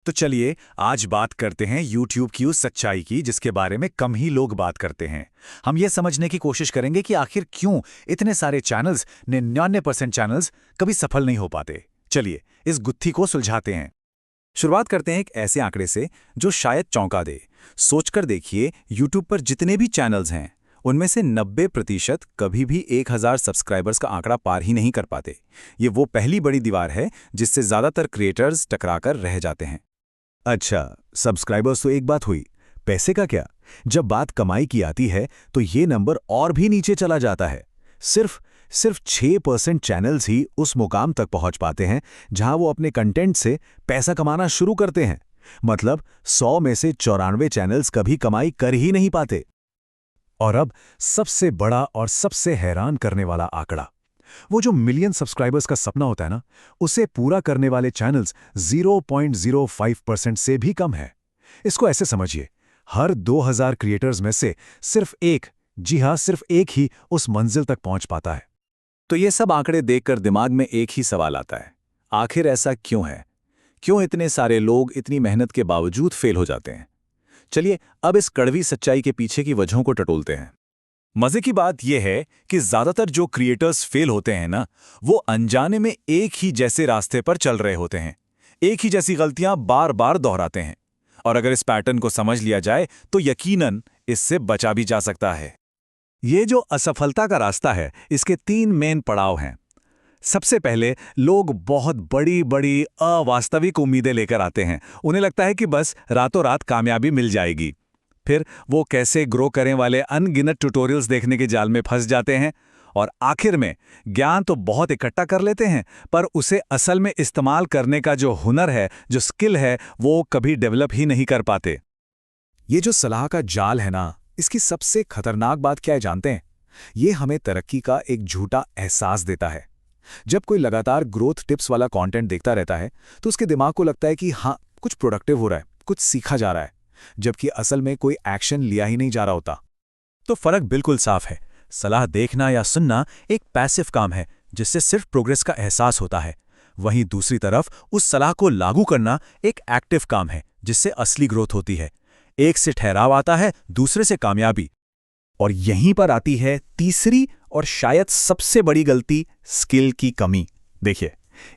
तो चलिए आज बात करते हैं YouTube की उस सच्चाई की जिसके बारे में कम ही लोग बात करते हैं। हम ये समझने की कोशिश करेंगे कि आखिर क्यों इतने सारे चैनल्स 99% चैनल्स कभी सफल नहीं हो पाते। चलिए इस गुत्थी को सुलझाते हैं। शुरुआत करते हैं एक ऐसे आंकड़े से जो शायद चौंका दे। सोचकर देखिए, YouTube पर जितने भी चैनल्स हैं उनमें से 90% कभी भी 1000 सब्सक्राइबर्स का आंकड़ा पार ही नहीं कर पाते। ये वो पहली बड़ी दीवार है जिससे ज्यादातर क्रिएटर्स टकराकर रह जाते हैं। अच्छा, सब्सक्राइबर्स तो एक बात हुई, पैसे का क्या? जब बात कमाई की आती है तो ये नंबर और भी नीचे चला जाता है। सिर्फ 6% चैनल्स ही उस मुकाम तक पहुंच पाते हैं जहां वो अपने कंटेंट से पैसा कमाना शुरू करते हैं। मतलब 100 में से 94 चैनल्स कभी कमाई कर ही नहीं पाते। और अब सबसे बड़ा और सबसे हैरान करने वाला आंकड़ा, वो जो मिलियन सब्सक्राइबर्स का सपना होता है ना, उसे पूरा करने वाले चैनल्स 0.05% से भी कम है। इसको ऐसे समझिए, हर 2000 क्रिएटर्स में से सिर्फ एक, जी हां सिर्फ एक ही उस मंजिल तक पहुंच पाता है। तो ये सब आंकड़े देखकर दिमाग में एक ही सवाल आता है, आखिर ऐसा क्यों है? क्यों इतने सारे लोग इतनी मेहनत के बावजूद फेल हो जाते हैं? चलिए अब इस कड़वी सच्चाई के पीछे की वजहों को टटोलते हैं। मजे की बात यह है कि ज्यादातर जो क्रिएटर्स फेल होते हैं ना, वो अनजाने में एक ही जैसे रास्ते पर चल रहे होते हैं, एक ही जैसी गलतियां बार बार दोहराते हैं। और अगर इस पैटर्न को समझ लिया जाए तो यकीनन इससे बचा भी जा सकता है। ये जो असफलता का रास्ता है, इसके 3 मेन पड़ाव हैं। सबसे पहले लोग बहुत बड़ी बड़ी अवास्तविक उम्मीदें लेकर आते हैं। उन्हें लगता है कि बस रातों रात कामयाबी मिल जाएगी। फिर वो कैसे ग्रो करें वाले अनगिनत ट्यूटोरियल्स देखने के जाल में फंस जाते हैं और आखिर में ज्ञान तो बहुत इकट्ठा कर लेते हैं, पर उसे असल में इस्तेमाल करने का जो हुनर है, जो स्किल है, वो कभी डेवलप ही नहीं कर पाते। ये जो सलाह का जाल है ना, इसकी सबसे खतरनाक बात क्या है जानते हैं? ये हमें तरक्की का एक झूठा एहसास देता है। जब कोई लगातार ग्रोथ टिप्स वाला कंटेंट देखता रहता है तो उसके दिमाग को लगता है कि हाँ, कुछ प्रोडक्टिव हो रहा है, कुछ सीखा जा रहा है, जबकि असल में कोई एक्शन लिया ही नहीं जा रहा होता। तो फर्क बिल्कुल साफ है। सलाह देखना या सुनना एक पैसिव काम है जिससे सिर्फ प्रोग्रेस का एहसास होता है। वहीं दूसरी तरफ उस सलाह को लागू करना एक एक्टिव काम है जिससे असली ग्रोथ होती है। एक से ठहराव आता है, दूसरे से कामयाबी। और यहीं पर आती है तीसरी और शायद सबसे बड़ी गलती, स्किल की कमी। देखिए,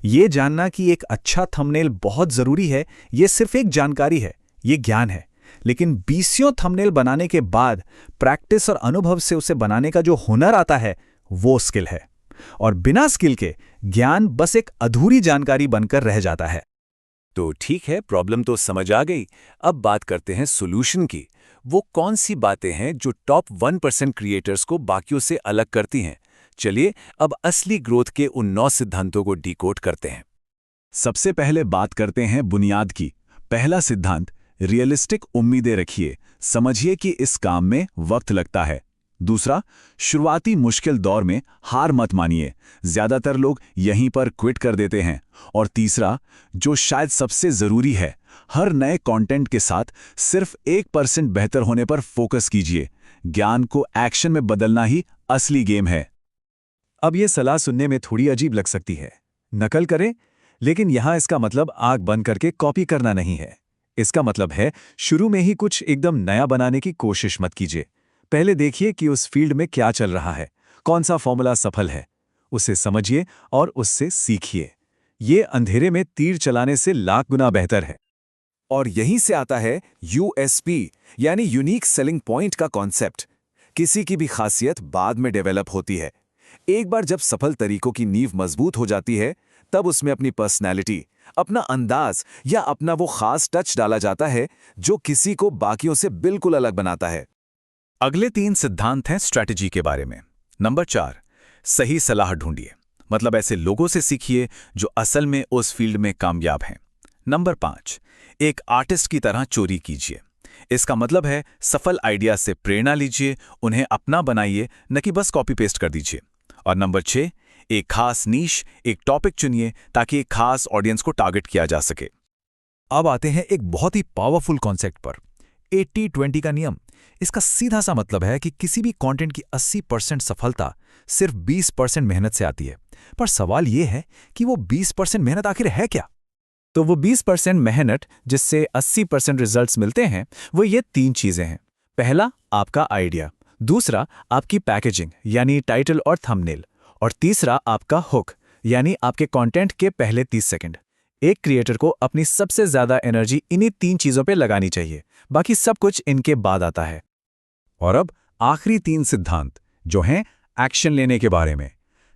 ये जानना कि एक अच्छा थंबनेल बहुत जरूरी है, ये सिर्फ एक जानकारी है, ये ज्ञान है। लेकिन 20 थंबनेल बनाने के बाद प्रैक्टिस और अनुभव से उसे बनाने का जो हुनर आता है, वो स्किल है। और बिना स्किल के ज्ञान बस एक अधूरी जानकारी बनकर रह जाता है। तो ठीक है, प्रॉब्लम तो समझ आ गई। अब बात करते हैं सॉल्यूशन की। वो कौन सी बातें हैं जो टॉप 1% क्रिएटर्स को बाकियों से अलग करती हैं? चलिए अब असली ग्रोथ के उन 9 सिद्धांतों को डिकोड करते हैं। सबसे पहले बात करते हैं बुनियाद की। पहला सिद्धांत, रियलिस्टिक उम्मीदें रखिए। समझिए कि इस काम में वक्त लगता है। दूसरा, शुरुआती मुश्किल दौर में हार मत मानिए। ज्यादातर लोग यहीं पर क्विट कर देते हैं। और तीसरा, जो शायद सबसे जरूरी है, हर नए कंटेंट के साथ सिर्फ 1% बेहतर होने पर फोकस कीजिए। ज्ञान को एक्शन में बदलना ही असली गेम है। अब यह सलाह सुनने में थोड़ी अजीब लग सकती है, नकल करें, लेकिन यहां इसका मतलब आंख बंद करके कॉपी करना नहीं है। इसका मतलब है शुरू में ही कुछ एकदम नया बनाने की कोशिश मत कीजिए। पहले देखिए कि उस फील्ड में क्या चल रहा है, कौन सा फॉर्मूला सफल है, उसे समझिए और उससे सीखिए। ये अंधेरे में तीर चलाने से लाख गुना बेहतर है। और यहीं से आता है यूएसपी, यानी यूनिक सेलिंग पॉइंट का कॉन्सेप्ट। किसी की भी खासियत बाद में डेवलप होती है। एक बार जब सफल तरीकों की नींव मजबूत हो जाती है, तब उसमें अपनी पर्सनैलिटी, अपना अंदाज या अपना वो खास टच डाला जाता है जो किसी को बाकियों से बिल्कुल अलग बनाता है। अगले 3 सिद्धांत हैं स्ट्रैटेजी के बारे में। नंबर 4, सही सलाह ढूंढिए। मतलब ऐसे लोगों से सीखिए जो असल में उस फील्ड में कामयाब हैं। नंबर 5, एक आर्टिस्ट की तरह चोरी कीजिए। इसका मतलब है सफल आइडिया से प्रेरणा लीजिए, उन्हें अपना बनाइए, न कि बस कॉपी पेस्ट कर दीजिए। और नंबर 6, एक खास नीश, एक टॉपिक चुनिए ताकि एक खास ऑडियंस को टारगेट किया जा सके। अब आते हैं एक बहुत ही पावरफुल कॉन्सेप्ट पर, 80-20 का नियम। इसका सीधा सा मतलब है कि किसी भी कंटेंट की 80% सफलता सिर्फ 20% मेहनत से आती है। पर सवाल यह है कि वो 20% मेहनत आखिर है क्या? तो वो 20% मेहनत जिससे 80% रिजल्ट्स मिलते हैं, वो ये 3 चीजें हैं। पहला, आपका आइडिया। दूसरा, आपकी पैकेजिंग यानी टाइटल और थंबनेल। और तीसरा, आपका हुक यानी आपके कंटेंट के पहले 30 सेकंड। एक क्रिएटर को अपनी सबसे ज्यादा एनर्जी इन्हीं 3 चीजों पे लगानी चाहिए, बाकी सब कुछ इनके बाद आता है। और अब आखिरी 3 सिद्धांत जो हैं एक्शन लेने के बारे में।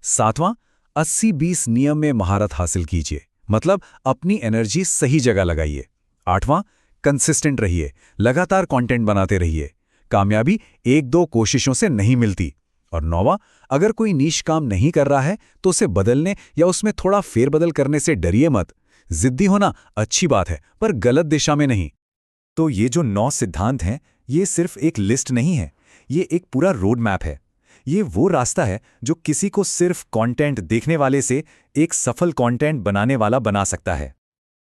7वां, 80-20 नियम में महारत हासिल कीजिए, मतलब अपनी एनर्जी सही जगह लगाइए। 8वां, कंसिस्टेंट रहिए, लगातार कंटेंट बनाते रहिए, कामयाबी 1-2 कोशिशों से नहीं मिलती। और 9वां, अगर कोई नीश काम नहीं कर रहा है तो उसे बदलने या उसमें थोड़ा फेरबदल करने से डरिए मत। जिद्दी होना अच्छी बात है, पर गलत दिशा में नहीं। तो ये जो 9 सिद्धांत हैं, ये सिर्फ एक लिस्ट नहीं है, ये एक पूरा रोड मैप है। ये वो रास्ता है जो किसी को सिर्फ कंटेंट देखने वाले से एक सफल कंटेंट बनाने वाला बना सकता है।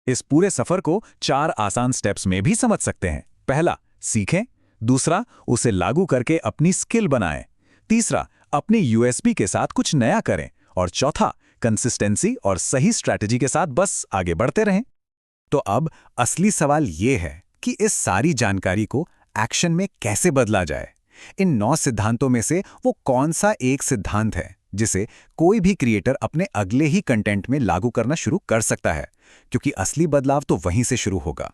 इस पूरे सफर को 4 आसान स्टेप्स में भी समझ सकते हैं। पहला, सीखें। दूसरा, उसे लागू करके अपनी स्किल बनाएं। तीसरा, अपनी यूएसपी के साथ कुछ नया करें। और चौथा, कंसिस्टेंसी और सही स्ट्रैटेजी के साथ बस आगे बढ़ते रहें। तो अब असली सवाल ये है कि इस सारी जानकारी को एक्शन में कैसे बदला जाए। इन 9 सिद्धांतों में से वो कौन सा एक सिद्धांत है जिसे कोई भी क्रिएटर अपने अगले ही कंटेंट में लागू करना शुरू कर सकता है, क्योंकि असली बदलाव तो वहीं से शुरू होगा।